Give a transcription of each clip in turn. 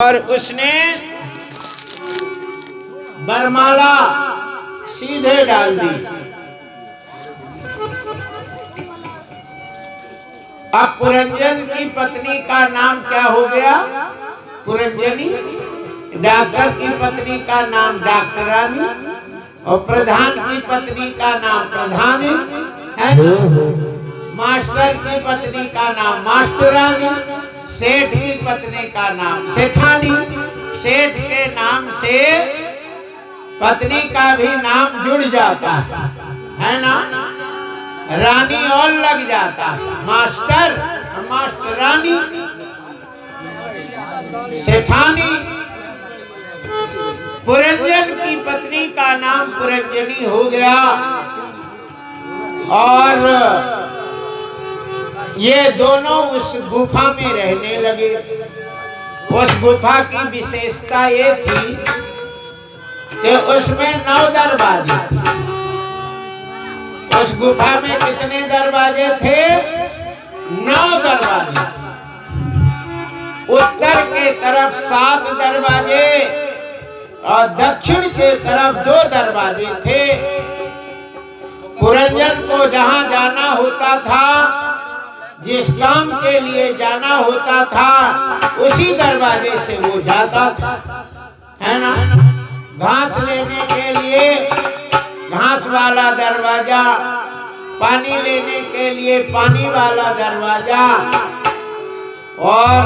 और उसने बरमाला सीधे डाल दी। अब पुरंजन की पत्नी का नाम क्या हो गया? पुरंजनी। डॉक्टर की पत्नी का नाम डॉक्टरानी और प्रधान की पत्नी का नाम प्रधानी है। मास्टर की पत्नी का नाम मास्टरानी, सेठ की पत्नी का नाम सेठानी। सेठ के नाम से पत्नी का भी नाम जुड़ जाता है ना। रानी और लग जाता है, मास्टर मास्टरानी सेठानी। पुरंजन की पत्नी का नाम पुरंजनी हो गया। और ये दोनों उस गुफा में रहने लगे। उस गुफा की विशेषता ये थी कि उसमें 9 दरवाजे थे। उस गुफा में कितने दरवाजे थे? 9 दरवाजे थे। उत्तर के तरफ 7 दरवाजे और दक्षिण के तरफ 2 दरवाजे थे। पुरंजन को जहां जाना होता था, जिस काम के लिए जाना होता था, उसी दरवाजे से वो जाता था, है ना। घास लेने के लिए घास वाला दरवाजा, पानी लेने के लिए पानी वाला दरवाजा, और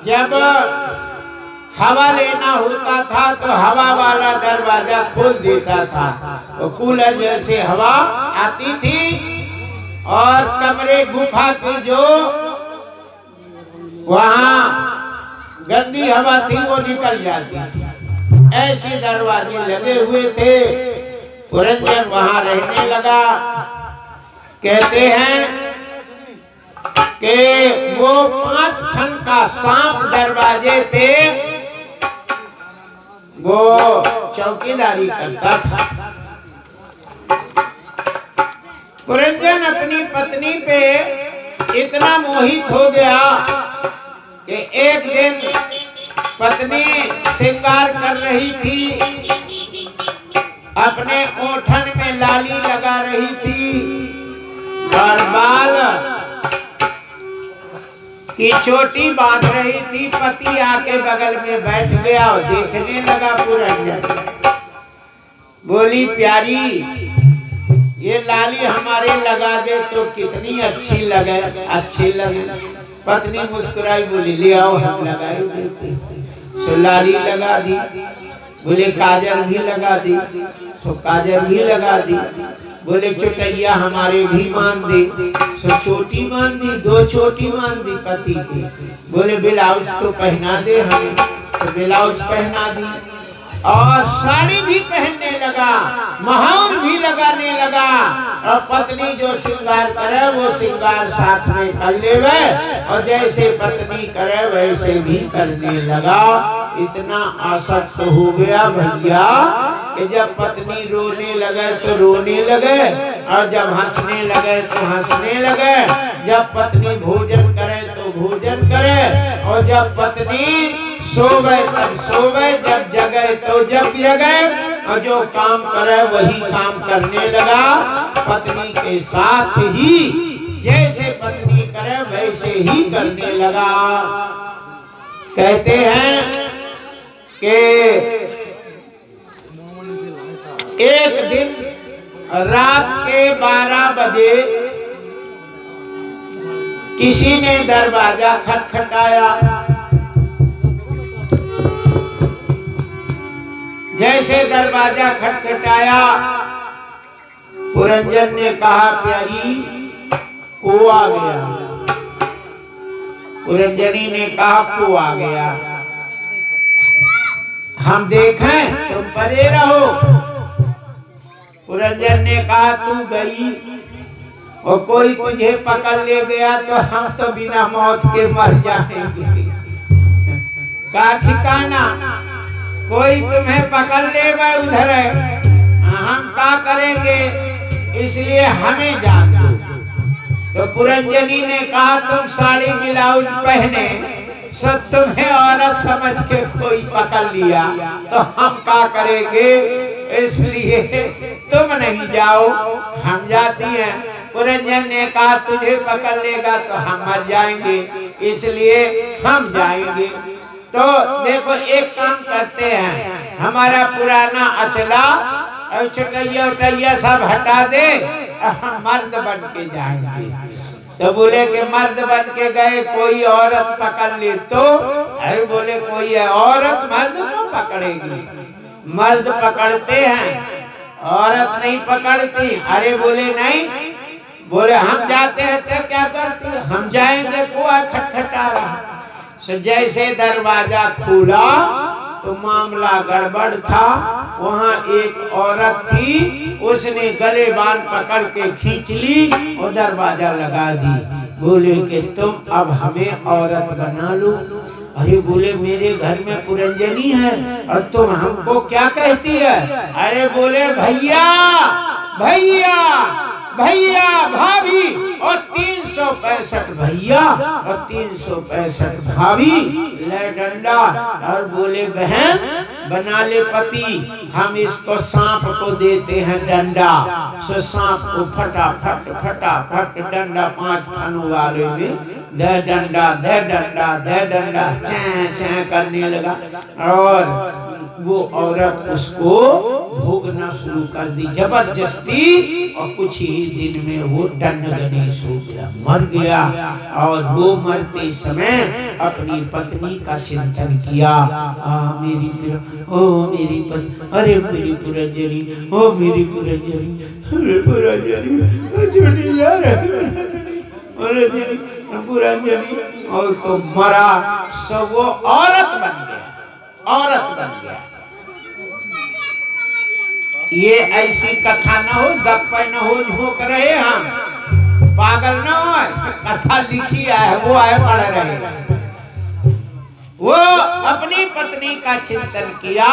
जब हवा लेना होता था तो हवा वाला दरवाजा खोल देता था। वो कूलर जैसे हवा आती थी और कमरे गुफा की जो वहां गंदी हवा थी वो निकल जाती थी। ऐसे दरवाजे लगे हुए थे। पुरंजन वहां रहने लगा। कहते हैं कि वो 5 फन का सांप दरवाजे पे वो चौकीदारी करता था। पुरंजन अपनी पत्नी पे इतना मोहित हो गया कि एक दिन पत्नी श्रृंगार कर रही थी, अपने ओठन में लाली लगा रही थी और बाल की चोटी बांध रही थी। पति आके बगल में बैठ गया और देखने लगा पुरंजन। बोली, प्यारी, ये लाली हमारे लगा दे तो कितनी अच्छी लगे, अच्छी लगे। पत्नी मुस्कुराई, बोली, ले आओ हम लगाए देते। सो लाली लगा दी। बोले, काजल भी लगा दी। सो काजल भी लगा दी। बोले, चोटैया हमारे भी मान दे। सो चोटी मान दी, 2 चोटी मान दी पति की। बोले, ब्लाउज तो पहना दे हमें। तो ब्लाउज पहना दी और साड़ी भी पहनने लगा, महावर भी लगाने लगा। और पत्नी जो श्रृंगार करे वो श्रृंगार साथ में कर लेवे और जैसे पत्नी करे वैसे भी करने लगा। इतना आसक्त हो गया भैया कि जब पत्नी रोने लगे तो रोने लगे और जब हंसने लगे तो हंसने लगे। जब पत्नी भोजन करे तो भोजन करे और जब पत्नी सोवे तब सोवे, जब जगे तो जब जगे और जो काम करे वही काम करने लगा। पत्नी के साथ ही जैसे पत्नी करे वैसे ही करने लगा। कहते हैं कि एक दिन रात के 12 बजे किसी ने दरवाजा खटखटाया। जैसे दरवाजा खटखटाया, पुरंजन ने कहा, प्यारी, को आ गया। पुरंजनी ने कहा, को आ गया। हम देखें, तुम परे रहो। पुरंजन ने कहा, तू गई और कोई तुझे पकड़ ले गया तो हम तो बिना मौत के मर जाएंगे। का ठिकाना, कोई तुम्हें पकड़ ले उधर, हम क्या करेंगे, इसलिए हमें जान दो। तो पुरंजनी ने कहा, तुम साड़ी ब्लाउज पहने सो तुम्हें औरत समझ के कोई पकड़ लिया तो हम क्या करेंगे, इसलिए तुम नहीं जाओ, हम जाती हैं। पुरंजन ने कहा तुझे पकड़ लेगा तो हम मर जाएंगे, इसलिए हम जाएंगे। तो देखो एक काम करते हैं, हमारा पुराना अचला और चटैया उटैया सब हटा दे, हम मर्द बन के जाएंगे। तो बोले कि मर्द बन के गए, कोई औरत पकड़ ले तो? अरे बोले कोई औरत मर्द को पकड़ेगी, मर्द पकड़ते हैं, औरत नहीं पकड़ती। अरे बोले नहीं, बोले हम जाते हैं तो क्या करती, हम जाएंगे, कुआ खटखटा रहा। सो जैसे दरवाजा खुला तो मामला गड़बड़ था, वहाँ एक औरत थी, उसने गले बांध पकड़ के खींच ली और दरवाजा लगा दी। बोले कि तुम अब हमें औरत बना लो। अरे बोले मेरे घर में पुरंजनी है और तुम हमको क्या कहती है? अरे बोले भैया भैया भैया भाभी और 365 भैया और 365 भाभी ले डंडा। और बोले बहन बना ले पति, हम इसको सांप को देते हैं डंडा। सो सांप को फटाफट फटाफट डंडा 5 फनों वाले में दे डंडा दे डंडा दे डंडा चैं चैं करने लगा और वो औरत उसको भोगना शुरू कर दी जबरदस्ती। और कुछ ही दिन में वो दंड गणेश हो गया, मर गया। और वो मरते समय अपनी पत्नी का चिंतन किया, मेरी पत्नी, अरे मेरी पुरंजनी, ओ मेरी पुरंजनी, अरे पुरंजनी, पुरंजनी। और तो मरा, सब वो औरत बन गया, औरत बन गया। ये ऐसी कथा न हो, गप्पे न हो, झोंक रहे हम, पागल न हो, कथा लिखी है वो है पढ़ रहे। वो अपनी पत्नी का चिंतन किया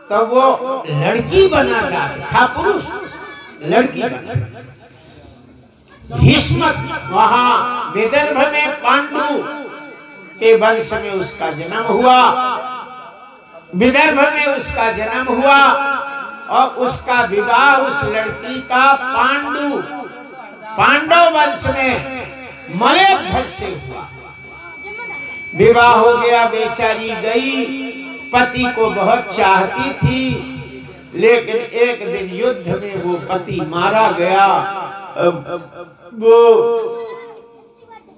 तो वो लड़की बना था, पुरुष लड़की बना। भीष्म वहां विदर्भ में पांडु के वंश में उसका जन्म हुआ, विदर्भ में उसका जन्म हुआ और उसका विवाह उस लड़की का पांडव वंश में मलेध्वज से हुआ। विवाह हो गया, बेचारी गई, पति को बहुत चाहती थी, लेकिन एक दिन युद्ध में वो पति मारा गया। वो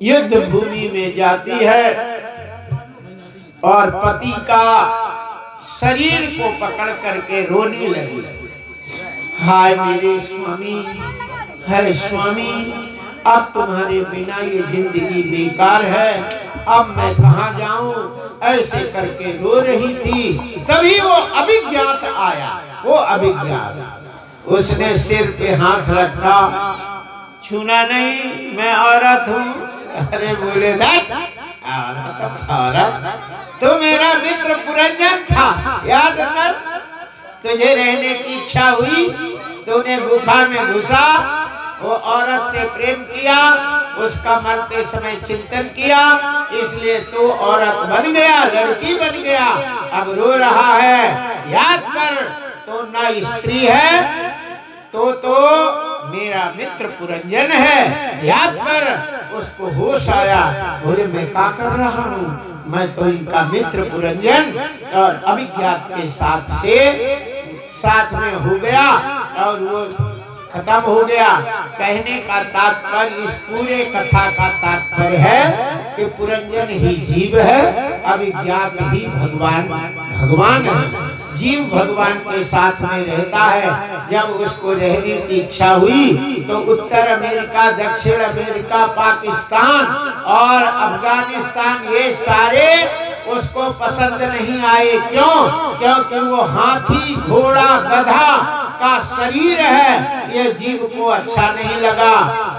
युद्ध भूमि में जाती है और पति का शरीर को पकड़ करके रोने लगी, हाय मेरे स्वामी, है स्वामी, अब तुम्हारे बिना ये जिंदगी बेकार है, अब मैं कहाँ जाऊं, ऐसे करके रो रही थी। तभी वो अभिज्ञात आया, वो अभिज्ञात, उसने सिर पे हाथ रखा, छूना नहीं, मैं औरत हूँ। अरे बोले औरत, तो मेरा मित्र पुरंजन था, याद कर, तुझे रहने की इच्छा हुई, तूने गुफा में घुसा, वो औरत से प्रेम किया, उसका मरते समय चिंतन किया, इसलिए तू औरत बन गया, लड़की बन गया, अब रो रहा है। याद कर, तो ना स्त्री है, तो मेरा मित्र पुरंजन है, याद कर। उसको होश आया, बोले मैं क्या कर रहा हूँ, मैं तो इनका मित्र पुरंजन। और अभिज्ञात के साथ में हो गया और वो खत्म हो गया। कहने का तात्पर्य, इस पूरे कथा का तात्पर्य है कि पुरंजन ही जीव है, अभिज्ञात ही भगवान है। जीव भगवान के साथ में रहता है। जब उसको रहने की इच्छा हुई तो उत्तर अमेरिका, दक्षिण अमेरिका, पाकिस्तान और अफगानिस्तान, ये सारे उसको पसंद नहीं आए। क्यों? क्योंकि वो हाथी, घोड़ा, गधा का शरीर है, ये जीव को अच्छा नहीं लगा।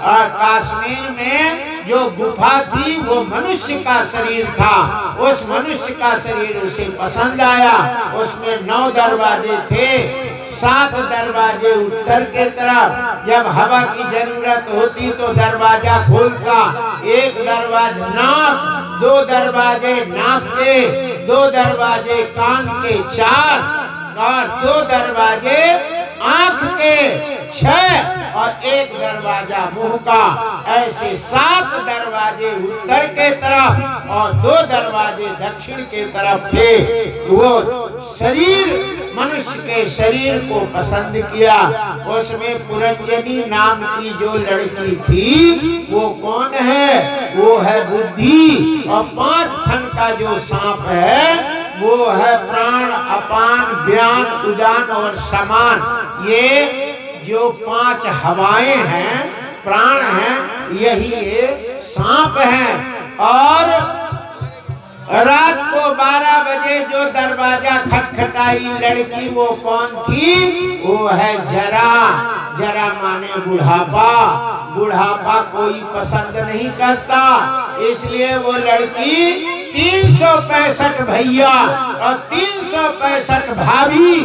और कश्मीर में जो गुफा थी वो मनुष्य का शरीर था, उस मनुष्य का शरीर उसे पसंद आया। उसमें 9 दरवाजे थे, 7 दरवाजे उत्तर के तरफ, जब हवा की जरूरत होती तो दरवाजा खोलता, एक दरवाजा नाक 2 दरवाजे नाक के, 2 दरवाजे कान के 4 और 2 दरवाजे आंख के 6 और 1 दरवाजा मुंह का। ऐसे 7 दरवाजे उत्तर के तरफ और 2 दरवाजे दक्षिण के तरफ थे। वो शरीर, मनुष्य के शरीर को पसंद किया। उसमें पुरंजनी नाम की जो लड़की थी वो कौन है? वो है बुद्धि। और 5 फन का जो सांप है वो है प्राण, अपान, व्यान, उदान और समान। ये जो 5 हवाएं हैं, प्राण हैं, यही ये सांप हैं। और रात को 12 बजे जो दरवाजा खटखटाई लड़की, वो कौन थी? वो है जरा। जरा माने बुढ़ापा। बुढ़ापा कोई पसंद नहीं करता, इसलिए वो लड़की 365 भैया और 365 भाभी,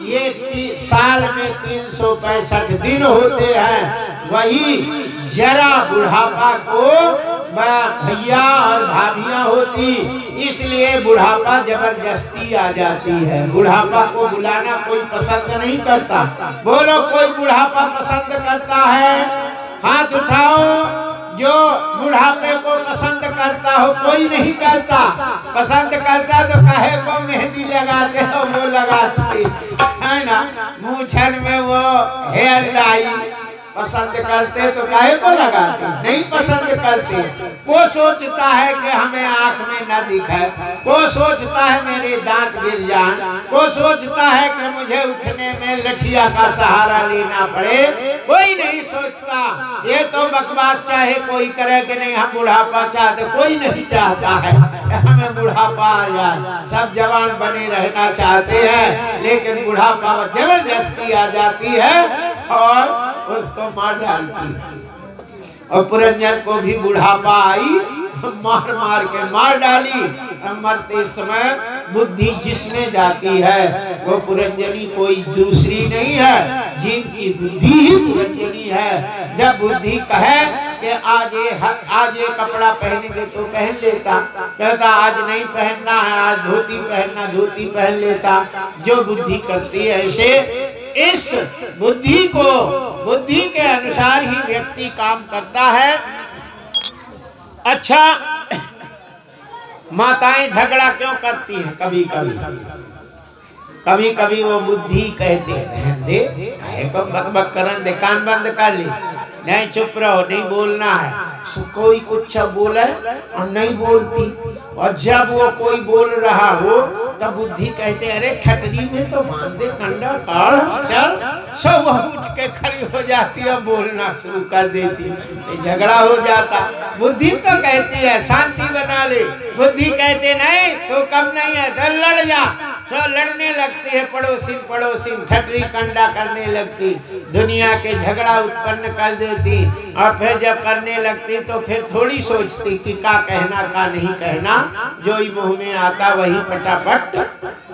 ये साल में 365 दिन होते हैं। वही जरा बुढ़ापा को भैया और भाभियां होती, इसलिए बुढ़ापा जबरदस्ती आ जाती है। बुढ़ापा को बुलाना कोई पसंद नहीं करता। बोलो, कोई बुढ़ापा पसंद करता है? हाथ उठाओ जो बुढ़ापे को पसंद करता हो। कोई नहीं करता। पसंद करता तो काहे को मेहंदी लगाते हो, वो लगाते है ना। मूछन में वो हेयर डाई पसंद करते तो काहे को लगाते? नहीं पसंद करते। वो सोचता है कि हमें आंख में न दिखे, वो सोचता है मेरे दांत गिर जाए, वो सोचता है कि मुझे उठने में लठिया का सहारा लेना पड़े। कोई नहीं सोचता। ये तो बकवास चाहे कोई करे कि नहीं हम बुढ़ापा चाहते, कोई नहीं चाहता है हमें बुढ़ापा आ जाए। सब जवान बने रहना चाहते हैं, लेकिन बुढ़ापा जबरदस्ती आ जाती है और उसको मार डालती है। और पुरंजन को भी बुढ़ापा आई, मार मार के मार डाली। मरते समय बुद्धि जिसमें जाती है वो पुरंजनी कोई दूसरी नहीं है, जिनकी बुद्धि ही पुरंजनी है। जब बुद्धि कहे कि आज ये कपड़ा पहनेंगे तो पहन लेता, कहता आज नहीं पहनना है, आज धोती पहनना, धोती पहन लेता। जो बुद्धि करती है ऐसे, इस बुद्धि के अनुसार ही व्यक्ति काम करता है। अच्छा, माताएं झगड़ा क्यों करती हैं? कभी कभी वो बुद्धि कहते हैं दे को बक करन दे, कान बंद कर ले, नहीं चुप रहो, नहीं बोलना है। कोई कुछ बोले और नहीं बोलती, और जब वो कोई बोल रहा हो तब बुद्धि कहते अरे ठटरी में तो बांध दे कंडा काढ़ चल। सब उठ के खड़ी हो जाती है, बोलना शुरू कर देती, झगड़ा हो जाता। बुद्धि तो कहती है शांति बना ले, बुद्धि कहते नहीं तो कम नहीं है तो लड़ जा। सब लड़ने लगती है, पड़ोसी ठटरी कंडा करने लगती, दुनिया के झगड़ा उत्पन्न कर देती। और फिर जब करने लगती तो फिर थोड़ी सोचती कि क्या कहना क्या नहीं कहना, जो ही मुंह में आता वही पटापट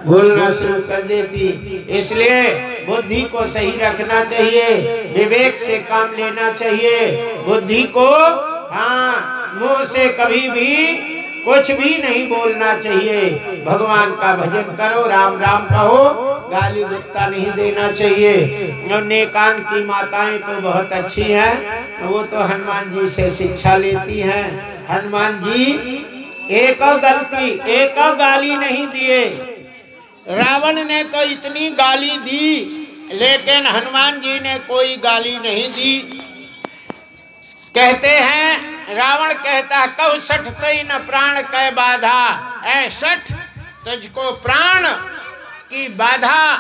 बोलना शुरू कर देती। इसलिए बुद्धि को सही रखना चाहिए, विवेक से काम लेना चाहिए। बुद्धि को मुंह से कभी भी कुछ भी नहीं बोलना चाहिए। भगवान का भजन करो, राम राम कहो, गाली गुत्ता नहीं देना चाहिए। और नेकान की माताएं तो बहुत अच्छी हैं, वो तो हनुमान जी से शिक्षा लेती हैं। हनुमान जी एक गाली नहीं दिए। रावण ने तो इतनी गाली दी, लेकिन हनुमान जी ने कोई गाली नहीं दी। कहते हैं, रावण कहता कहु सठ तई न प्राण कै बाधा, ऐ सठ तुझको प्राण की बाधा,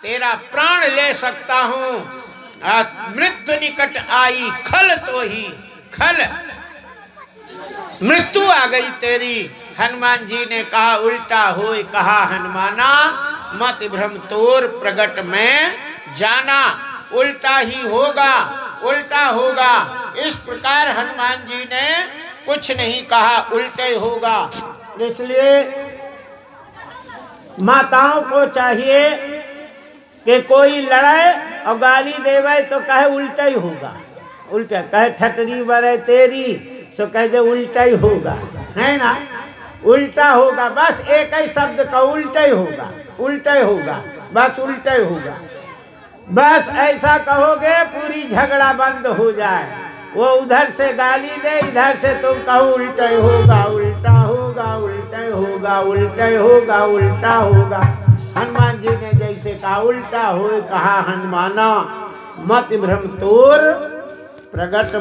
तेरा प्राण ले सकता हूँ। मृत्यु निकट आई खल तो ही खल, मृत्यु आ गई तेरी। हनुमान जी ने कहा उल्टा होय कहा हनुमाना, मत भ्रम तोर प्रगट में जाना। उल्टा ही होगा, उल्टा होगा। इस प्रकार हनुमान जी ने कुछ नहीं कहा, उल्टे होगा। इसलिए माताओं को चाहिए कि कोई लड़े और गाली देवे तो कहे उल्टा ही होगा, उल्टा कहे ठटरी बरे तेरी, सो कहे उल्टा ही होगा। है ना, उल्टा होगा, बस एक ही शब्द का उल्टा ही होगा, उल्टा ही होगा, बस उल्टा ही होगा। बस ऐसा कहोगे पूरी झगड़ा बंद हो जाए। वो उधर से गाली दे, इधर से तुम कहो उल्टा ही होगा, उल्टा होगा, उल्टा ही होगा, उल्टा ही होगा, उल्टा होगा। हनुमान जी ने जैसे कहा उल्टा हो, कहा हनुमाना मत भ्रम तोर प्रगट